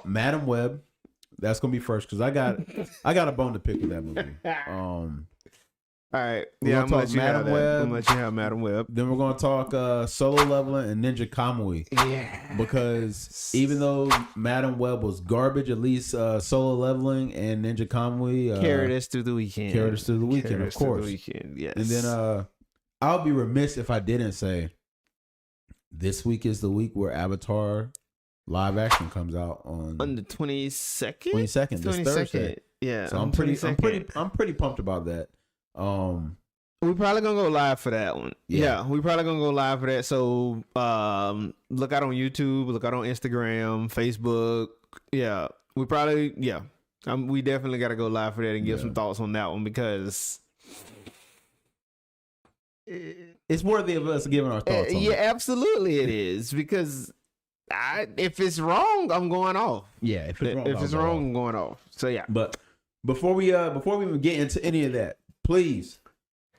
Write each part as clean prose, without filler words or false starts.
Madame Webb. That's gonna be first because I got a bone to pick with that movie. All right. We're I'm gonna talk Madame Webb. I'm gonna let you have Madame Webb. Then we're gonna talk Solo Leveling and Ninja Kamui. Yeah. Because even though Madame Webb was garbage, at least Solo Leveling and Ninja Kamui carried us through the weekend. Of course. Yes. And then I'll be remiss if I didn't say this week is the week where Avatar live action comes out on the 22nd. 22nd, this Thursday. Yeah. So I'm pretty pumped about that. We probably gonna go live for that one. Yeah, we probably gonna go live for that. So look out on YouTube, look out on Instagram, Facebook. Yeah, we definitely got to go live for that and give some thoughts on that one because it's worthy of us giving our thoughts on it. Absolutely it is because if it's wrong, I'm going off. Yeah, if it's wrong, I'm going off. So yeah, but before we even get into any of that, please,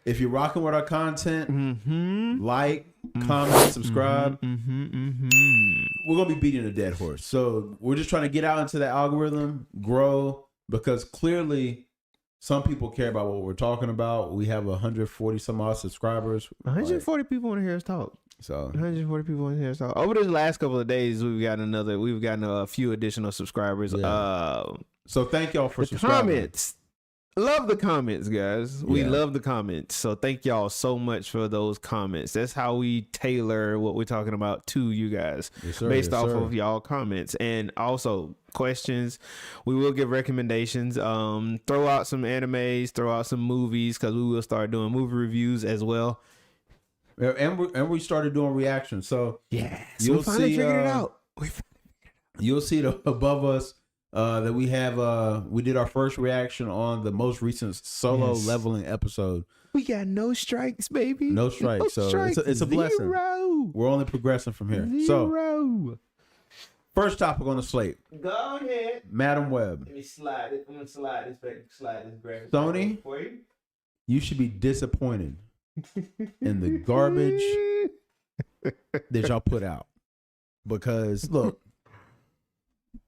if you're rocking with our content, like, comment, subscribe. We're going to be beating a dead horse. So we're just trying to get out into the algorithm, grow, because clearly some people care about what we're talking about. We have 140 some odd subscribers. 140 people want to hear us talk. So 140 people want to hear us talk. Over this last couple of days, we've gotten a few additional subscribers. Yeah. So thank y'all for subscribing. Comments. Love the comments, guys. We love the comments. So thank y'all so much for those comments. That's how we tailor what we're talking about to you guys based off of y'all comments. And also questions. We will give recommendations. Throw out some animes, throw out some movies because we will start doing movie reviews as well. And we started doing reactions. So you'll see figured it out. You'll see above us that we have we did our first reaction on the most recent Solo Leveling episode. We got no strikes, baby. No strikes. It's a blessing. We're only progressing from here. So first topic on the slate. Go ahead. Madame Webb. Let me slide it. I'm gonna slide this back. Slide this graphic. Sony, for you. You should be disappointed in the garbage that y'all put out. Because look,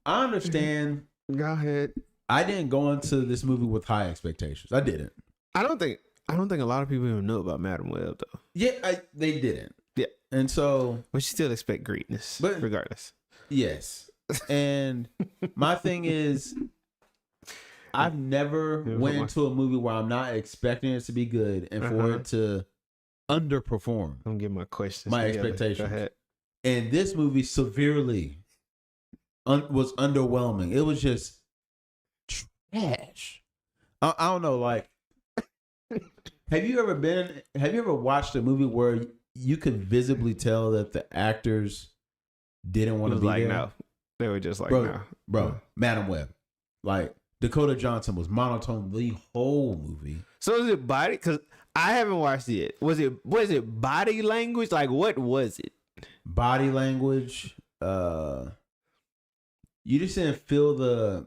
I understand. Go ahead. I didn't go into this movie with high expectations. I didn't. I don't think a lot of people even know about Madame Webb though. Yeah, they didn't. Yeah, and so, but you still expect greatness, but regardless. Yes, and my thing is, I've never went into a movie where I'm not expecting it to be good and for it to underperform. I'm gonna get my questions. My expectations. And this movie severely was underwhelming. It was just trash. I don't know. Like, have you ever watched a movie where you could visibly tell that the actors didn't want to be there? No, they were just like, bro, Madame Webb, like Dakota Johnson was monotone the whole movie. So is it body? Because I haven't watched it. Was it body language? Like, what was it? Body language. You just didn't feel the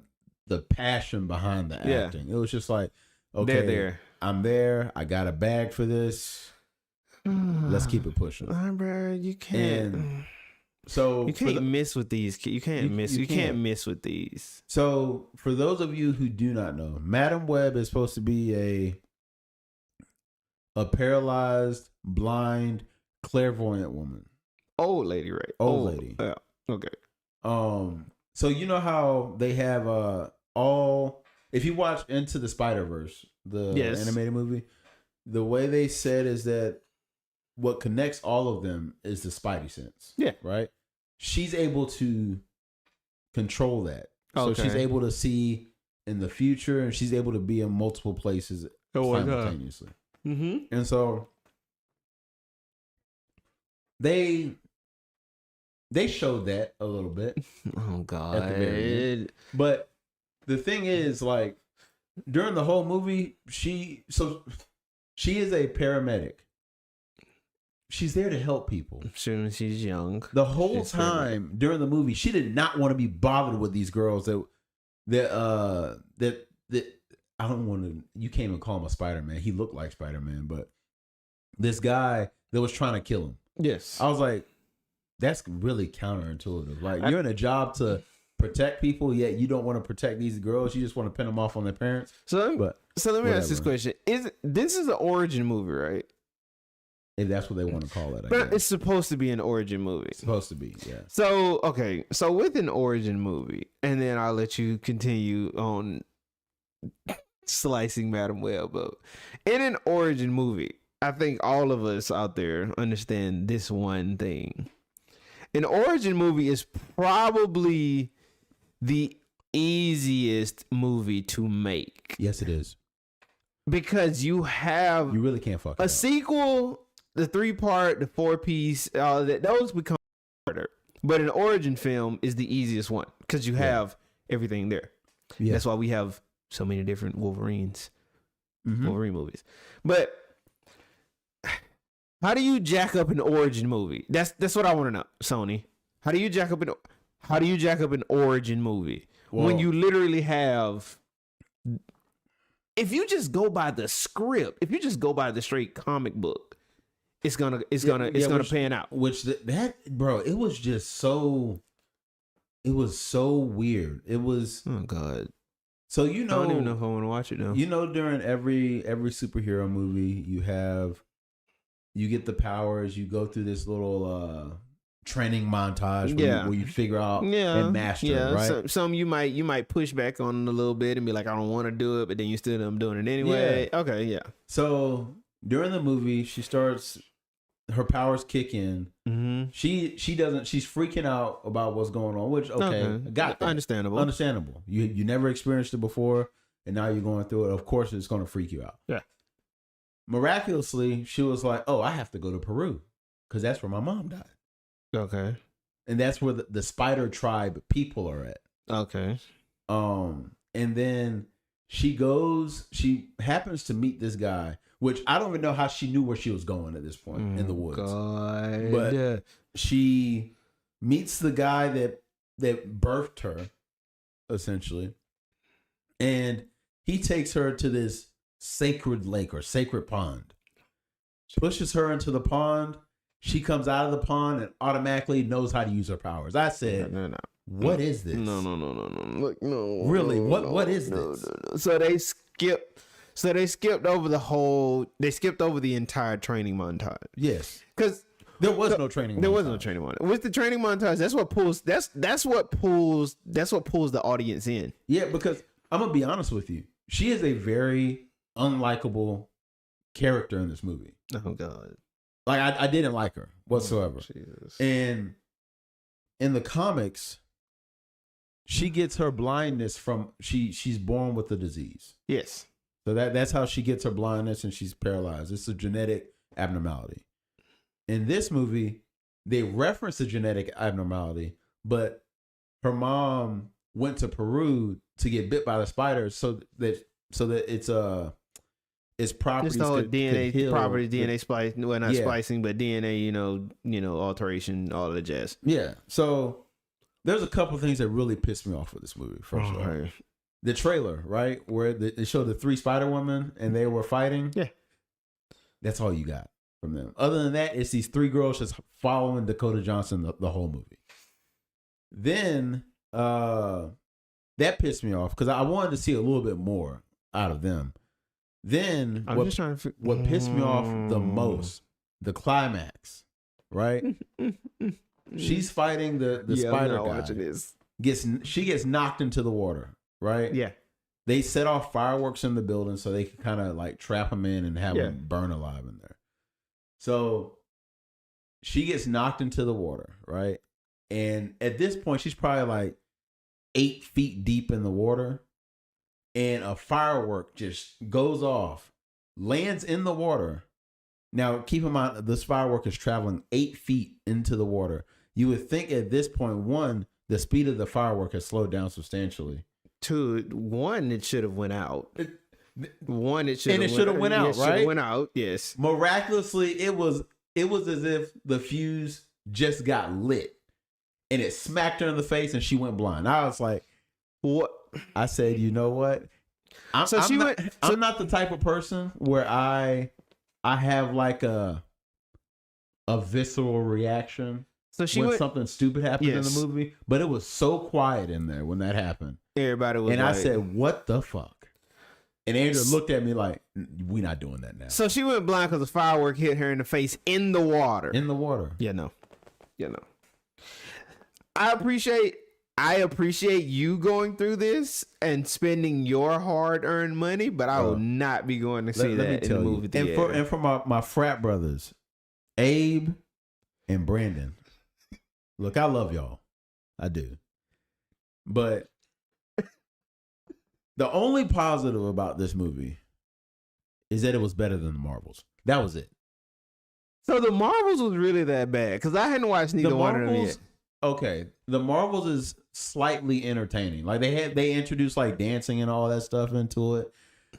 passion behind the acting. It was just like, okay, I'm there. I got a bag for this. Let's keep it pushing. Bro, you can't. And so you can't miss with these. You can't miss. You can't miss with these. So for those of you who do not know, Madame Webb is supposed to be a paralyzed, blind, clairvoyant woman. Old lady, right? Old lady. Yeah. Okay. So you know how they have if you watch Into the Spider-Verse, the animated movie, the way they said is that what connects all of them is the Spidey sense. Yeah. Right? She's able to control that. So she's able to see in the future and she's able to be in multiple places simultaneously. Mm-hmm. And so they showed that a little bit. Oh God. At the very end. But the thing is, like, during the whole movie, she is a paramedic. She's there to help people. Sure, she's young. The whole time during the movie, she did not want to be bothered with these girls that I don't want to. You can't even call him a Spider-Man. He looked like Spider-Man, but this guy that was trying to kill him. Yes, I was like, that's really counterintuitive. Like, you're in a job to protect people, yet you don't want to protect these girls. You just want to pin them off on their parents. So let me ask this question: this is an origin movie, right? If that's what they want to call it, but it's supposed to be an origin movie. It's supposed to be, yeah. So okay, so with an origin movie, and then I'll let you continue on slicing Madame Webb up. In an origin movie, I think all of us out there understand this one thing. An origin movie is probably the easiest movie to make. Yes, it is. Because you really can't fuck it a up. Sequel, the 3-part, the 4-piece, those become harder. But an origin film is the easiest one because you have everything there. Yeah. That's why we have so many different Wolverine movies. But how do you jack up an origin movie? That's what I want to know, Sony. How do you jack up an origin movie when you literally have? If you just go by the script, if you just go by the straight comic book, it's gonna pan out. Bro, it was just so. It was so weird. It was. Oh God. So I don't even know if I want to watch it now. During every superhero movie, you get the powers. You go through this little training montage where you figure out and master, right? Some you might push back on a little bit and be like, I don't want to do it, but then you still end up doing it anyway. Yeah. Okay, yeah. So during the movie, her powers kick in. Mm-hmm. She's freaking out about what's going on, which got that. Understandable. You never experienced it before, and now you're going through it. Of course, it's going to freak you out. Yeah. Miraculously, she was like, "Oh, I have to go to Peru because that's where my mom died." Okay. And that's where the spider tribe people are at. Okay. And then she happens to meet this guy, which I don't even know how she knew where she was going at this point in the woods. God. But she meets the guy that birthed her, essentially. And he takes her to this sacred lake or sacred pond. Pushes her into the pond. She comes out of the pond and automatically knows how to use her powers. I said, no. What is this? No. Look, no. Really? No, what is this? No. So they skipped over the entire training montage. Yes. Because there was no training montage. There was no training montage. With the training montage, that's what pulls the audience in. Yeah, because I'm gonna be honest with you. She is a very unlikable character in this movie. Oh God. Like I didn't like her whatsoever. Jesus. And in the comics, she gets her blindness from she's born with the disease. Yes. So that's how she gets her blindness and she's paralyzed. It's a genetic abnormality. In this movie, they reference the genetic abnormality, but her mom went to Peru to get bit by the spider so that its properties just the whole could DNA properties, DNA splicing, well not splicing, but DNA, alteration, all of the jazz. Yeah. So there's a couple of things that really pissed me off with this movie. First of all, the trailer, right, where they showed the 3 Spider Women and they were fighting. Yeah. That's all you got from them. Other than that, it's these 3 girls just following Dakota Johnson the whole movie. Then that pissed me off because I wanted to see a little bit more out of them. Then what pissed me off the most, the climax, right? She's fighting the spider guy. She gets knocked into the water, right? Yeah. They set off fireworks in the building so they can kind of like trap him in and have him burn alive in there. So she gets knocked into the water, right? And at this point, she's probably like 8 feet deep in the water. And a firework just goes off, lands in the water. Now, keep in mind, this firework is traveling 8 feet into the water. You would think at this point, 1, the speed of the firework has slowed down substantially. 2, 1, it should have went out. It should have went out, right? Went out, yes. Miraculously, it was as if the fuse just got lit, and it smacked her in the face, and she went blind. I was like, "What?" I said, "You know what? I'm not the type of person where I have like a visceral reaction So something stupid happened in the movie, but it was so quiet in there when that happened. Everybody was I said, what the fuck? And Andrew looked at me like, we're not doing that now. So she went blind because a firework hit her in the face in the water. In the water. Yeah, no. I appreciate you going through this and spending your hard-earned money, but I will not be going to see that in the movie theater. And for my frat brothers, Abe and Brandon, look, I love y'all. I do. But the only positive about this movie is that it was better than the Marvels. That was it. So the Marvels was really that bad? Because I hadn't watched neither one of them yet. Okay, the Marvels is slightly entertaining. Like they introduced like dancing and all that stuff into it.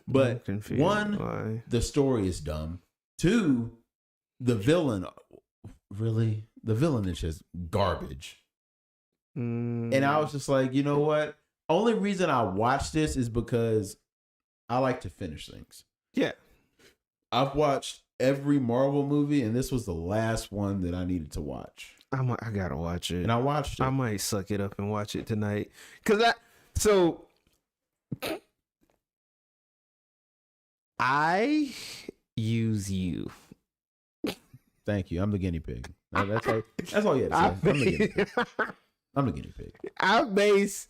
But one, the story is dumb. Two, the villain, really, the villain is just garbage. And I was just like, you know what? Only reason I watched this is because I like to finish things. Yeah, I've watched every Marvel movie, and this was the last one that I needed to watch. I gotta watch it. And I watched it. I might suck it up and watch it tonight. I use you. Thank you. I'm the guinea pig. That's all you had to say. I'm the guinea pig. I base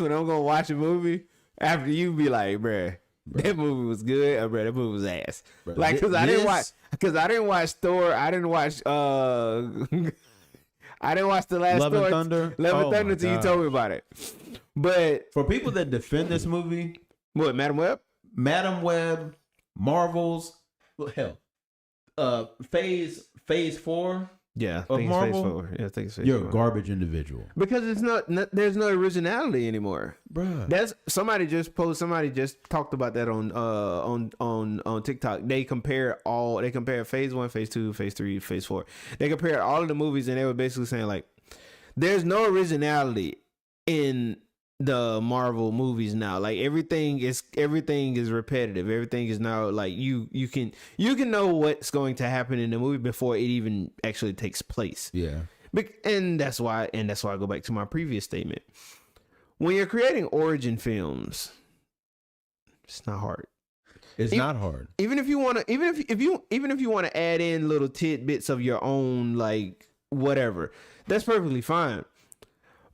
when I'm gonna watch a movie after you be like, bruh, that movie was good, or bruh, that movie was ass. Bruh, like, cause I didn't watch Thor. I didn't watch I didn't watch the last Love and Thunder. Love and Thunder until you told me about it. But for people that defend this movie, what, Madame Webb? Madame Webb, Marvels, hell, Phase 4. Yeah, of Marvel. Phase 4. Yeah, I think it's Phase 4. You're a garbage individual because it's not. There's no originality anymore, bruh. That's somebody just talked about that on TikTok. They compare Phase 1, Phase 2, Phase 3, Phase 4. They compared all of the movies, and they were basically saying like, there's no originality in the Marvel movies now. Like everything is repetitive. Everything is now like you can know what's going to happen in the movie before it even actually takes place. Yeah. And that's why I go back to my previous statement. When you're creating origin films, it's not hard. It's not hard. Even if you want to add in little tidbits of your own, like whatever, that's perfectly fine.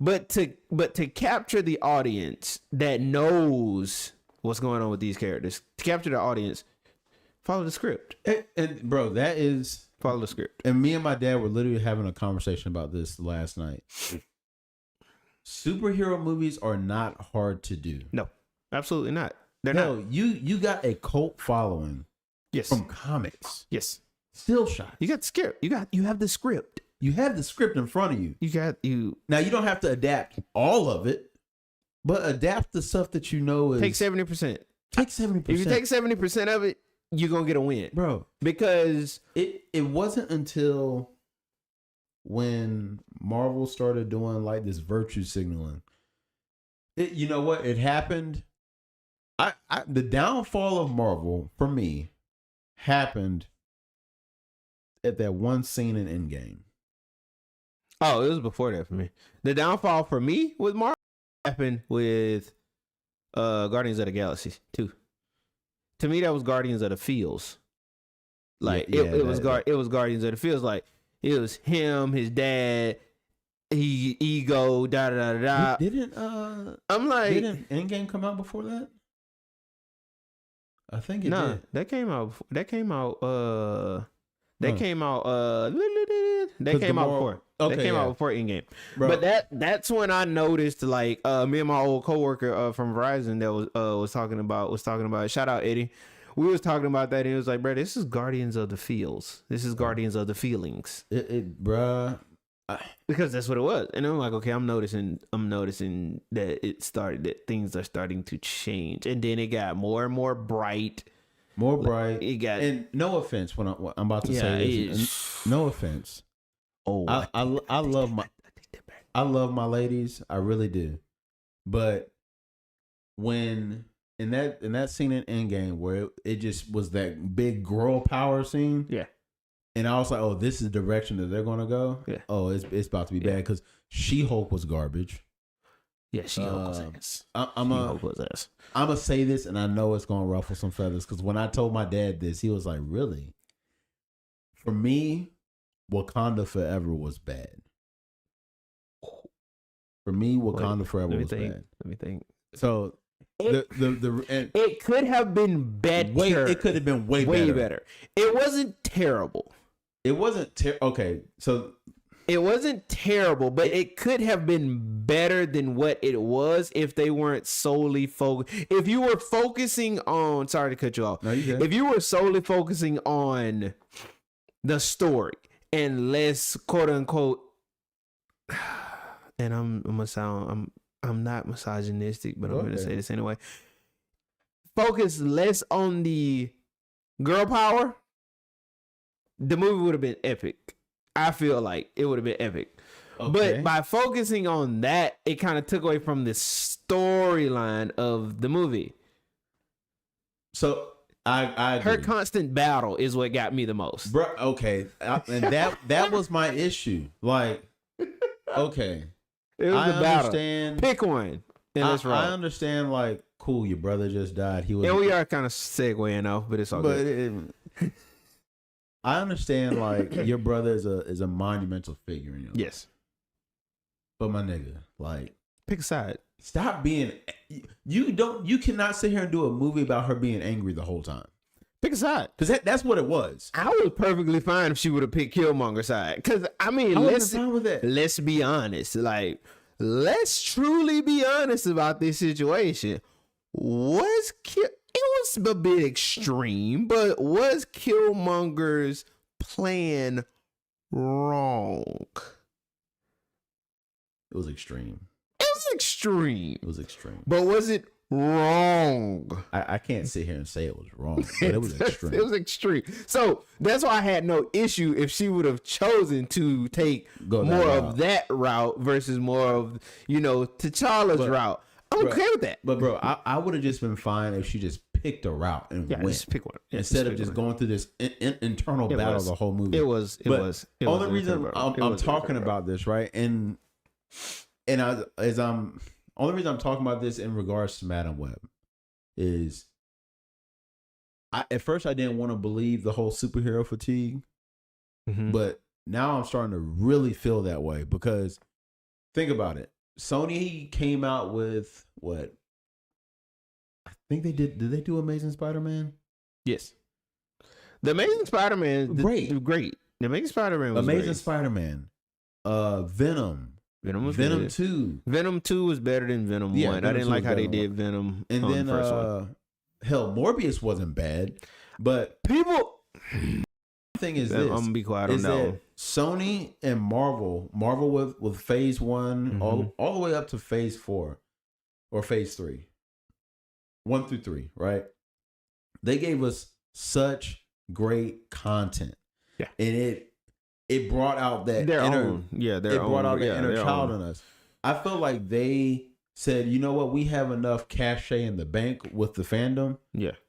But to capture the audience that knows what's going on with these characters, to capture the audience, follow the script. And bro, that is follow the script. And me and my dad were literally having a conversation about this last night. Superhero movies are not hard to do. No, absolutely not. They're not. You got a cult following. Yes. From comics. Yes. Still shot. You got the script. You have the script. You have the script in front of you. Now you don't have to adapt all of it, but adapt the stuff that you know is take 70%. Take 70%. If you take 70% of it, you're gonna get a win, bro. Because it wasn't until when Marvel started doing like this virtue signaling. You know what? It happened. The downfall of Marvel for me happened at that one scene in Endgame. Oh, it was before that for me. The downfall for me with Marvel happened with Guardians of the Galaxy 2. To me, that was Guardians of the Fields. Like it was Guardians of the Fields. Like it was him, his dad, ego, da da da da. Didn't Endgame come out before that? I think it did. That came out before. That came out before. Okay, that came out before Endgame. Bro. But that's when I noticed, like, me and my old coworker from Verizon that was talking about. Shout out Eddie. We was talking about that, and it was like, bro, this is Guardians of the Feels. This is Guardians of the Feelings. Bruh. Because that's what it was, and I'm like, okay, I'm noticing that things are starting to change, and then it got more and more bright. More bright. It got, and no offense when I'm about to say this. No offense. Oh, I love my ladies. I really do. But when in that scene in Endgame where it just was that big girl power scene. Yeah. And I was like, oh, this is the direction that they're going to go. Yeah. Oh, it's about to be bad because She-Hulk was garbage. Yeah, She-Hulk was ass. She-Hulk was ass. I'm going to say this, and I know it's going to ruffle some feathers because when I told my dad this, he was like, really? For me, Wakanda Forever was bad. For me, Wakanda Forever was bad. Let me think. So it could have been better. It could have been way better. It wasn't terrible. It wasn't okay. So it wasn't terrible, but it could have been better than what it was if they weren't solely focused. If you were focusing on, sorry to cut you off. No, you good. If you were solely focusing on the story and less quote unquote, and I'm not misogynistic, but I'm going to say this anyway. Focus less on the girl power. The movie would have been epic. I feel like it would have been epic. Okay. But by focusing on that, it kind of took away from the storyline of the movie. So I agree. Her constant battle is what got me the most. Bro, okay. And that was my issue. Like, okay. It was I the battle. Understand. Pick one. And let's roll. I understand, like, cool, your brother just died. He was. And we are kind of segueing off, but it's all good. I understand, like, your brother is a monumental figure in your life. Yes. But my nigga, like, pick a side. Stop being. You cannot sit here and do a movie about her being angry the whole time. Pick a side. Because that's what it was. I was perfectly fine if she would have picked Killmonger's side. Because, I mean, let's be honest. Like, let's truly be honest about this situation. It was a bit extreme, but was Killmonger's plan wrong? It was extreme. It was extreme. But was it wrong? I can't sit here and say it was wrong, but it was extreme. It was extreme. So that's why I had no issue if she would have chosen to take more of that route versus more of, T'Challa's route. I'm okay with that. But bro, I would have just been fine if she just picked a route and went. Just pick one. Instead of just going through this internal battle the whole movie. It was. Only reason I'm talking about this, right? And only reason I'm talking about this in regards to Madame Webb is at first I didn't want to believe the whole superhero fatigue, but now I'm starting to really feel that way because think about it. Sony came out with what? I think they did. Did they do Amazing Spider-Man? Yes. The Amazing Spider-Man, great. The Amazing Spider-Man was Amazing great. Spider-Man. Venom. Venom was Venom good. 2. Venom 2 was better than Venom 1. I didn't like how they did Venom. And then the first one. Hell, Morbius wasn't bad, but people. Thing is this. I'm gonna be quiet on that one. Sony and Marvel with Phase 1 all the way up to Phase 4 or Phase 3, 1 through 3, right? They gave us such great content, and it brought out that their inner, own, it brought out the inner child own. in us. I feel like they said, you know what, we have enough cachet in the bank with the fandom,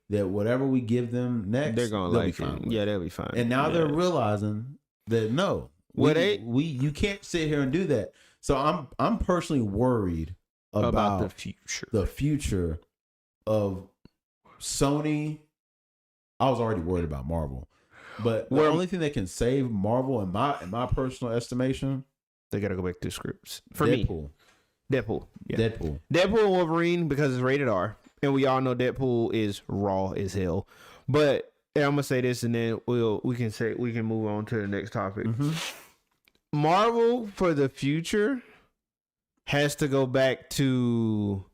that whatever we give them next, they're gonna like it. Yeah, they'll be fine. And now they're realizing that no, you can't sit here and do that. So I'm personally worried about the future of Sony. I was already worried about Marvel, but the only thing that can save Marvel in my personal estimation, they gotta go back to scripts. For Deadpool. me, Deadpool. Yeah. Deadpool and Wolverine because it's rated R. And we all know Deadpool is raw as hell. But I'm gonna say this, and then we can move on to the next topic. Marvel for the future has to go back to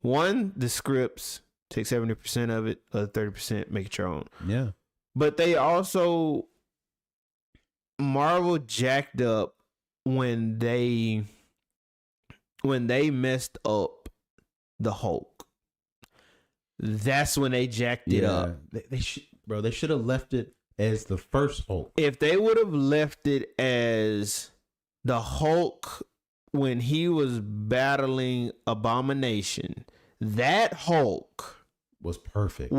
the scripts, take 70% of it, other 30% make it your own. Yeah. But they also Marvel jacked up when they messed up the Hulk. That's when they jacked it up. They should have left it as the first Hulk. If they would have left it as the Hulk when he was battling Abomination, that Hulk was perfect.